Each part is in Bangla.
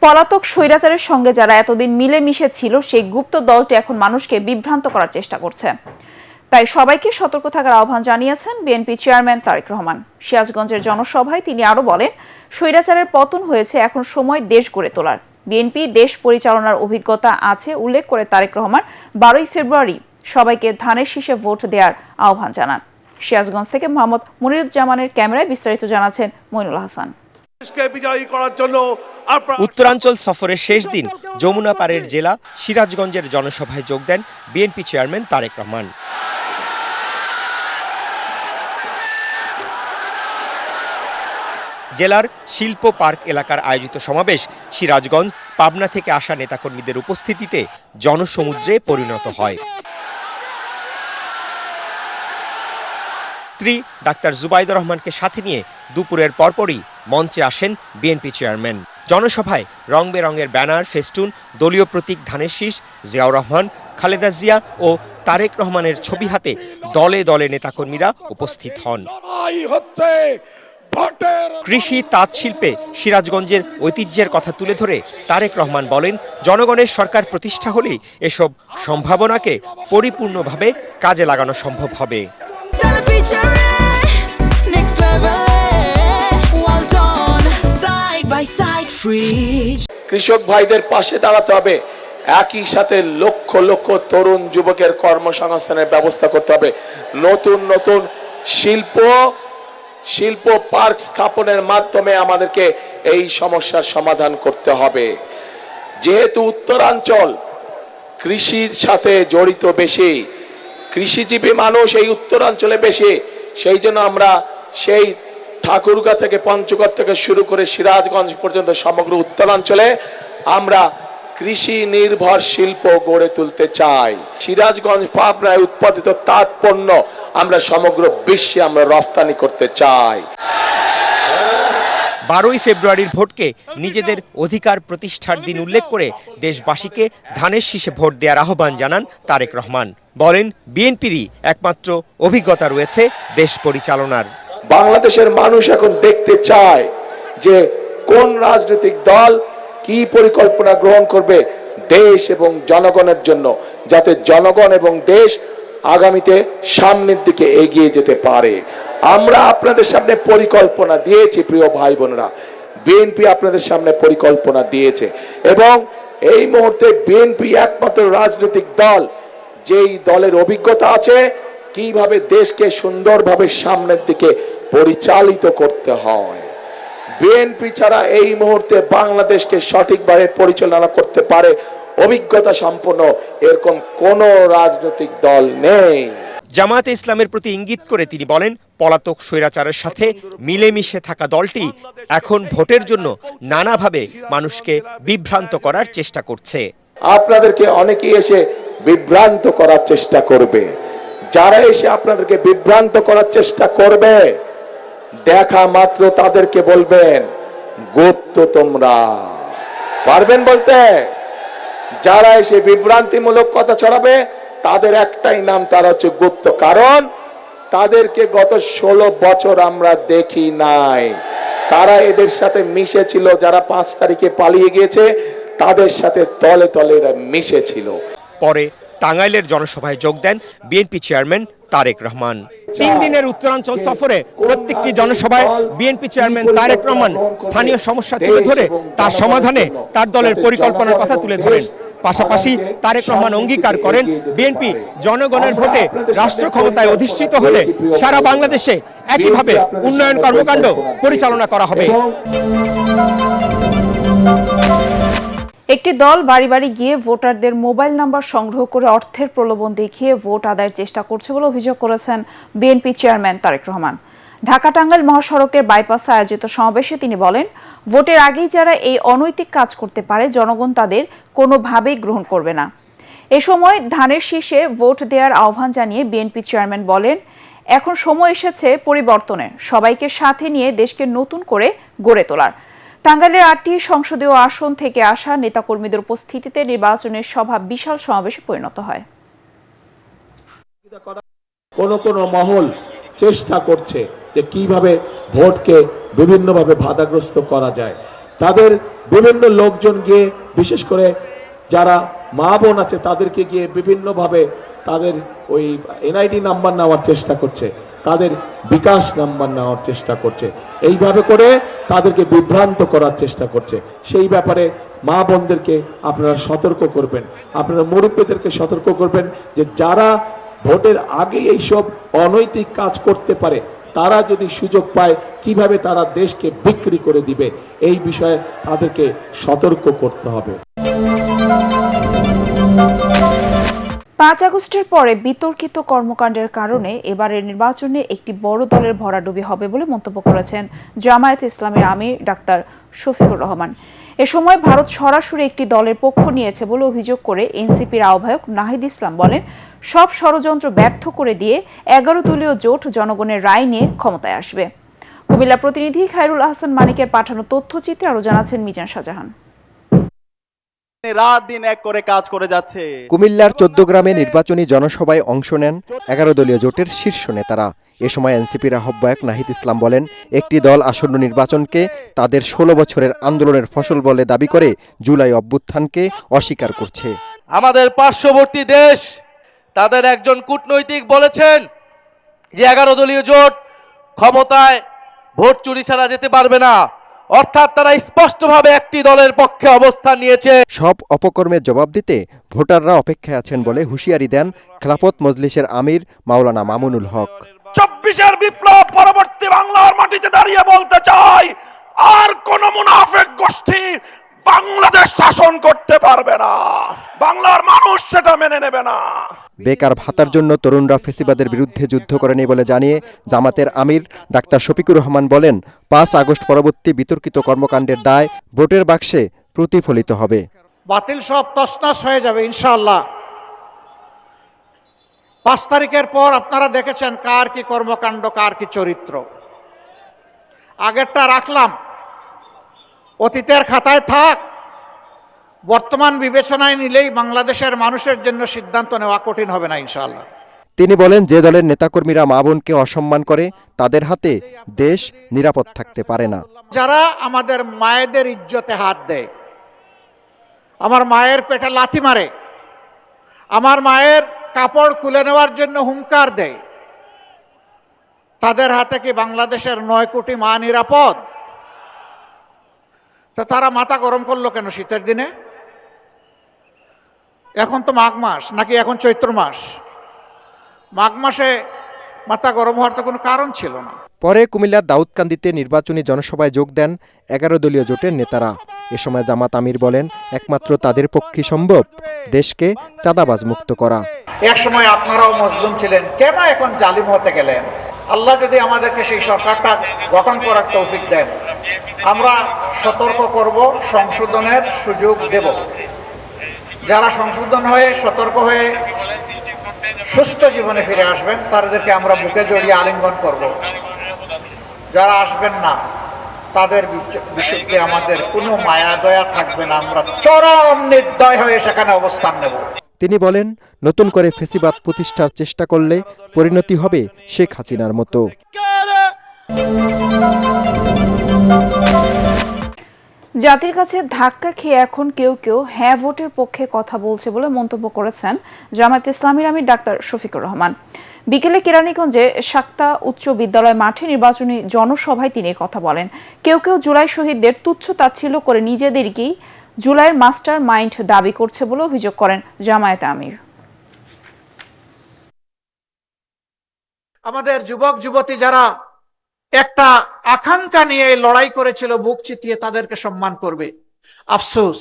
পলাতক স্বৈরাচারের সঙ্গে যারা এতদিন মিলেমিশে ছিল সেই গুপ্ত দলটি এখন মানুষকে বিভ্রান্ত করার চেষ্টা করছে। তাই সবাইকে সতর্ক থাকার আহ্বান জানিয়েছেন বিএনপি চেয়ারম্যান তারেক রহমান। সিরাজগঞ্জের জনসভায় তিনি আরো বলেন, স্বৈরাচারের পতন হয়েছে, এখন সময় দেশ গড়ে তোলার। বিএনপি দেশ পরিচালনার অভিজ্ঞতা আছে উল্লেখ করে তারেক রহমান 12 ফেব্রুয়ারি সবাইকে ধানের শীষে ভোট দেওয়ার আহ্বান জানান। সিরাজগঞ্জ থেকে মোহাম্মদ মুনিরুজ্জামানের ক্যামেরায় বিস্তারিত জানাচ্ছেন মইনুল হাসান। উত্তরাঞ্চল সফরের শেষ দিন যমুনা পারের জেলা সিরাজগঞ্জের জনসভায় যোগ দেন বিএনপি চেয়ারম্যান তারেক রহমান। জেলার শিল্প পার্ক এলাকার আয়োজিত সমাবেশ সিরাজগঞ্জ পাবনা থেকে আসা নেতাকর্মীদের উপস্থিতিতে জনসমুদ্রে পরিণত হয়। স্ত্রী ডাক্তার জুবাইদুর রহমানকে সাথে নিয়ে দুপুরের পরপরই মঞ্চে আসেন বিএনপি চেয়ারম্যান। জনসভায় রং বেরঙের ব্যানার, ফেস্টুন, দলীয় প্রতীক ধানের শীষ, জিয়াউর রহমান, খালেদা জিয়া ও তারেক রহমানের ছবি হাতে দলে দলে নেতাকর্মীরা উপস্থিত হন। কৃষি তাঁত শিল্পে সিরাজগঞ্জের ঐতিহ্যের কথা তুলে ধরে তারেক রহমান বলেন, জনগণের সরকার প্রতিষ্ঠা হলেই এসব সম্ভাবনাকে পরিপূর্ণভাবে কাজে লাগানো সম্ভব হবে। কৃষক ভাইদের পাশে দাঁড়াতে হবে, একই সাথে লক্ষ লক্ষ তরুণ যুবকের কর্মসংস্থানের ব্যবস্থা করতে হবে। নতুন নতুন শিল্প পার্ক স্থাপনের মাধ্যমে আমাদেরকে এই সমস্যার সমাধান করতে হবে। যেহেতু উত্তরাঞ্চল কৃষির সাথে জড়িত বেশি, কৃষিজীবী মানুষ এই উত্তরাঞ্চলে বেশি, সেই জন্য আমরা সেই ঠাকুরগাঁ থেকে পঞ্চগড় থেকে শুরু করে সিরাজগঞ্জ পর্যন্ত সমগ্র উত্তরাঞ্চলে আমরা কৃষি নির্ভর শিল্প গড়ে তুলতে চাই। সিরাজগঞ্জ পাবনায় উৎপাদিত তাঁত পণ্য আমরা সমগ্র বিশ্বে আমরা রফতানি করতে চাই। 12 ফেব্রুয়ারির ভোটকে নিজেদের অধিকার প্রতিষ্ঠার দিন উল্লেখ করে দেশবাসীকে ধানের শীষে ভোট দেওয়ার আহ্বান জানান তারেক রহমান। বলেন, বিএনপিরই একমাত্র অভিজ্ঞতা রয়েছে দেশ পরিচালনার। বাংলাদেশের মানুষ এখন দেখতে চায় যে কোন রাজনৈতিক দল কি পরিকল্পনা গ্রহণ করবে দেশ এবং জনগণের জন্য, যাতে জনগণ এবং দেশ আগামীতে সামনের দিকে এগিয়ে যেতে পারে। আমরা আপনাদের সামনে পরিকল্পনা দিয়েছি, প্রিয় ভাই বোনেরা, বিএনপি আপনাদের সামনে পরিকল্পনা দিয়েছে এবং এই মুহূর্তে বিএনপি একমাত্র রাজনৈতিক দল যেই দলের অভিজ্ঞতা আছে কিভাবে দেশকে সুন্দরভাবে সামনের দিকে পরিচালিত করতে হয়। বিএনপি ছাড়া এই মুহূর্তে বাংলাদেশকে সঠিকভাবে পরিচালনা করতে পারে অভিজ্ঞতা সম্পন্ন এরকম কোন রাজনৈতিক দল নেই। জামায়াতে ইসলামের প্রতি ইঙ্গিত করে তিনি বলেন, পলাতক স্বৈরাচারের সাথে মিলেমিশে থাকা দলটি এখন ভোটের জন্য নানাভাবে মানুষকে বিভ্রান্ত করার চেষ্টা করছে। আপনাদেরকে অনেকেই এসে বিভ্রান্ত করার চেষ্টা করবে। যারা এসে আপনাদেরকে বিভ্রান্ত করার চেষ্টা করবে, দেখা মাত্র তাদেরকে বলবেন গুপ্ত তোমরা। পারবেন বলতে? যারা এসে বিভ্রান্তিমূলক কথা ছড়াবে তাদের একটাই নাম, তারা হচ্ছে গুপ্ত। কারণ তাদেরকে গত 16 বছর আমরা দেখি নাই। তারা এদের সাথে মিশেছিল, যারা 5 তারিখে পালিয়ে গিয়েছে তাদের সাথে তলে তলে এরা মিশেছিল। পরে টাঙ্গাইলের জনসভায় যোগ দেন বিএনপি চেয়ারম্যান তারেক রহমান। 3 দিনের উত্তরাঞ্চল সফরে প্রত্যেকটি জনসভায় বিএনপি চেয়ারম্যান তারেক রহমান স্থানীয় সমস্যা তুলে ধরে তার সমাধানে তার দলের পরিকল্পনার কথা তুলে ধরেন। পাশাপাশি তারেক রহমান অঙ্গীকার করেন, বিএনপি জনগণের ভোটে রাষ্ট্র ক্ষমতায় অধিষ্ঠিত হলে সারা বাংলাদেশে একইভাবে উন্নয়ন কর্মকাণ্ড পরিচালনা করা হবে। একটি দল বাড়ি বাড়ি গিয়ে ভোটারদের মোবাইল নাম্বার সংগ্রহ করে অর্থের প্রলোভন দেখিয়ে ভোট আদায়ের চেষ্টা করছে বলে অভিযোগ করেছেন বিএনপি চেয়ারম্যান তারেক রহমান। ঢাকা টাঙ্গাইল মহাসড়কের বাইপাসে আয়োজিত সমাবেশে তিনি বলেন, ভোটের আগেই যারা এই অনৈতিক কাজ করতে পারে জনগণ তাদের কোনোভাবেই গ্রহণ করবে না। এ সময় ধানের শীষে ভোট দেওয়ার আহ্বান জানিয়ে বিএনপি চেয়ারম্যান বলেন, এখন সময় এসেছে পরিবর্তনের, সবাইকে সাথে নিয়ে দেশকে নতুন করে গড়ে তোলার। টাঙ্গাইলের 8টি সংসদীয় আসন থেকে আসা নেতাকর্মীদের উপস্থিতিতে নির্বাচনের সভা বিশাল সমাবেশে পরিণত হয়। কোন মহল চেষ্টা করছে যে কিভাবে ভোটকে বিভিন্নভাবে বাধাগ্রস্ত করা যায়। তাদের বিভিন্ন লোকজন গিয়ে, বিশেষ করে যারা মা বোন আছে তাদেরকে গিয়ে বিভিন্নভাবে তাদের ওই এনআইডি নাম্বার নেওয়ার চেষ্টা করছে, তাদের বিকাশ নাম্বার নেওয়ার চেষ্টা করছে, এইভাবে করে তাদেরকে বিভ্রান্ত করার চেষ্টা করছে। সেই ব্যাপারে মা বোনদেরকে আপনারা সতর্ক করবেন, আপনারা মুরব্বীদেরকে সতর্ক করবেন যে যারা ভোটের আগে এইসব অনৈতিক কাজ করতে পারে, তারা যদি সুযোগ পায় কিভাবে তারা দেশকে বিক্রি করে দিবে, এই বিষয়ে তাদেরকে সতর্ক করতে হবে। 5 আগস্টের পরে বিতর্কিত কর্মকাণ্ডের কারণে এবারের নির্বাচনে একটি বড় দলের ভরাডুবি হবে বলে মন্তব্য করেছেন জামায়াতে ইসলামীর আমির ডাক্তার শফিকুর রহমান। এ সময় ভারত সরাসরি একটি দলের পক্ষ নিয়েছে বলে অভিযোগ করে এনসিপির আহ্বায়ক নাহিদ ইসলাম বলেন, সব ষড়যন্ত্র ব্যর্থ করে দিয়ে 11 দলীয় জোট জনগণের রায় নিয়ে ক্ষমতায় আসবে। কুমিল্লা প্রতিনিধি খায়রুল আহসান মানিকের পাঠানো তথ্যচিত্রে আরো জানাচ্ছেন মিজান শাহজাহান। রাত দিন এক করে কাজ করে যাচ্ছে। কুমিল্লার 14 গ্রামে নির্বাচনী জনসভায় অংশ নেন 11 দলীয় জোটের শীর্ষ নেতারা। এ সময় এনসিপির আহ্বায়ক নাহিদ ইসলাম বলেন, একটি দল আসন্ন নির্বাচনকে তাদের 16 বছরের আন্দোলনের ফসল বলে দাবি করে জুলাই অভ্যুত্থানকে অস্বীকার করছে। আমাদের পার্শ্ববর্তী দেশ তাদের একজন কূটনৈতিক বলেছেন যে 11 দলীয় জোট ক্ষমতায় ভোট চুরি ছাড়া যেতে পারবে না, অর্থাৎ তারা স্পষ্টভাবে একটি দলের পক্ষে অবস্থান নিয়েছে। সব অপকর্মের জবাব দিতে ভোটাররা অপেক্ষায় আছেন বলে হুঁশিয়ারি দেন খেলাফত মজলিসের আমির মাওলানা মামুনুল হক। 24-এর বিপ্লব পরবর্তী বাংলার মাটিতে দাঁড়িয়ে বলতে চাই, আর কোন মুনাফিক গোষ্ঠী বাংলাদেশ শাসন করতে পারবে না, বাংলার মানুষ সেটা মেনে নেবে না। বেকার ভাতার জন্য তরুণরা ফেসিবাদের বিরুদ্ধে যুদ্ধ করেনি বলে জানিয়ে জামাতের আমির ডাক্তার শফিকুর রহমান বলেন, 5 আগস্ট পরবর্তী বিতর্কিত কর্মকাণ্ডের দায় ভোটের বাক্সে প্রতিফলিত হবে। বাতিল সব তছনছ হয়ে যাবে ইনশাআল্লাহ। 5 তারিখের পর আপনারা দেখেছেন কার কি কর্মকাণ্ড, কার কি চরিত্র। আগেরটা রাখলাম, অতীতের খাতায় থাক, বর্তমান বিবেচনায় নিলেই বাংলাদেশের মানুষের জন্য সিদ্ধান্ত নেওয়া কঠিন হবে না ইনশাআল্লাহ। তিনি বলেন, যে দলের নেতাকর্মীরা মা বোনকে অসম্মান করে তাদের হাতে দেশ নিরাপদ থাকতে পারে না। যারা আমাদের মায়েদের ইজ্জতে হাত দেয়, আমার মায়ের পেটে লাথি মারে, আমার মায়ের কাপড় খুলে নেওয়ার জন্য হুঙ্কার দেয়, তাদের হাতে কি বাংলাদেশের 9 কোটি মা নিরাপদ? তো তারা মাথা গরম করলো কেন শীতের দিনে? এখন তো মাঘ মাস, নাকি এখন চৈত্র মাস? মাঘ মাসে মাথা গরম হওয়ার তো কোনো কারণ ছিল না। পরে কুমিল্লার দাউদকান্দিতে নির্বাচনী জনসভায় যোগ দেন 11 দলীয় জোটের নেতারা। এ সময় জামাত আমির বলেন, একমাত্র তাদের পক্ষে সম্ভব দেশকে চাঁদাবাজ মুক্ত করা। এক সময় আপনারাও মজলুম ছিলেন, কেন এখন জালিম হতে গেলেন? আল্লাহ যদি আমাদেরকে সেই সরকারটা গঠন করার তৌফিক দেন, আমরা সতর্ক করব, সংশোধনের সুযোগ দেব। যারা সংশোধন হয়ে সতর্ক হয়ে সুস্থ জীবনে ফিরে আসবেন তাদেরকে আমরা বুকে জড়িয়ে আলিঙ্গন করব। যারা আসবেন না তাদের বিষয়ে আমাদের কোনো মায়া দয়া থাকবে না, আমরা চরম নির্দয় হয়ে সেখানে অবস্থান নেব। তিনি বলেন, নতুন করে ফেসিবাদ প্রতিষ্ঠার চেষ্টা করলে পরিণতি হবে শেখ হাসিনার মতো। জাতির কাছে ধাক্কা খেয়ে এখন কেউ কেউ হ্যাঁ ভোটের পক্ষে কথা বলছে বলে মন্তব্য করেছেন জামায়াতে ইসলামীর আমির ডাক্তার শফিকুর রহমান। বিকেলে কেরানীগঞ্জে শাক্তা উচ্চ বিদ্যালয় মাঠে নির্বাচনী জনসভায় তিনি কথা বলেন। কেউ কেউ জুলাই শহীদদের তুচ্ছ তাচ্ছিল্য করে নিজেদেরকেই জুলাইয়ের মাস্টার মাইন্ড দাবি করছে বলে অভিযোগ করেন জামায়াতে আমির। আমাদের যুবক যুবতী যারা একটা আকাঙ্ক্ষা নিয়ে লড়াই করেছিল, বুক চিতিয়ে তাদেরকে সম্মান করবে, আফসোস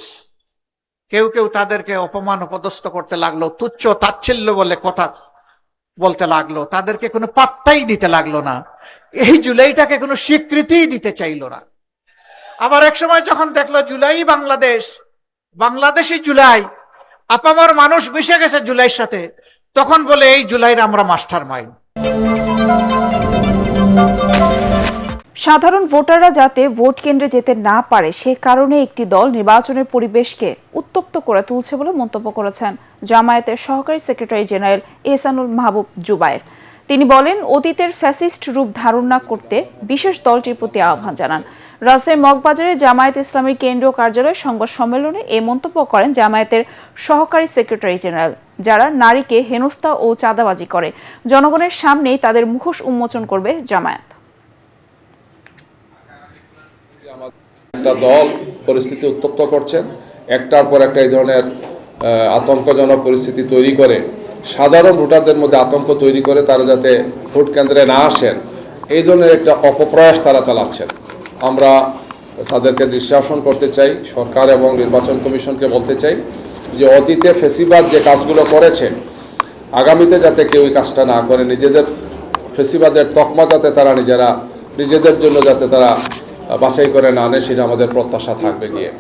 কেউ কেউ তাদেরকে অপমান অপদস্থ করতে লাগলো, তুচ্ছ তাচ্ছিল্য বলে কথা বলতে লাগলো, তাদেরকে কোনো পাত্তাই দিতে লাগলো না, এই জুলাইটাকে কোনো স্বীকৃতি দিতে চাইলো না। আবার এক সময় যখন দেখলো জুলাই বাংলাদেশ, বাংলাদেশি জুলাই, আপামর মানুষ মিশে গেছে জুলাইয়ের সাথে, তখন বলে এই জুলাইয়ের আমরা মাস্টার মাইন্ড। সাধারণ ভোটাররা যাতে ভোট কেন্দ্রে যেতে না পারে সে কারণে একটি দল নির্বাচনের পরিবেশকে উত্তপ্ত করে তুলছে বলে মন্তব্য করেছেন জামায়াতের সহকারী সেক্রেটারি জেনারেল এহসানুল মাহবুব জুবায়ের। তিনি বলেন, অতীতের ফ্যাসিস্ট রূপ ধারণ না করতে বিশেষ দলটির প্রতি আহ্বান জানান। রাজধানীর মগবাজারে জামায়াত ইসলামীর কেন্দ্রীয় কার্যালয়ে সংবাদ সম্মেলনে এই মন্তব্য করেন জামায়াতের সহকারী সেক্রেটারি জেনারেল। যারা নারীকে হেনস্থা ও চাঁদাবাজি করে জনগণের সামনেই তাদের মুখোশ উন্মোচন করবে জামায়াত। একটা দল পরিস্থিতি উত্তপ্ত করছেন, একটার পর একটা এই ধরনের আতঙ্কজনক পরিস্থিতি তৈরি করে সাধারণ ভোটারদের মধ্যে আতঙ্ক তৈরি করে তারা যাতে ভোট কেন্দ্রে না আসেন এই ধরনের একটা অপপ্রয়াস তারা চালাচ্ছেন। আমরা তাদেরকে দৃষ্টাসন করতে চাই, সরকার এবং নির্বাচন কমিশনকে বলতে চাই যে অতীতে ফেসিবাদ যে কাজগুলো করেছে আগামীতে যাতে কেউ এই কাজটা না করে, নিজেদের ফেসিবাদের তকমা যাতে তারা নিজেদের জন্য যাতে তারা বাছাই করে না আনে, সেটা আমাদের প্রত্যাশা থাকবে গিয়ে।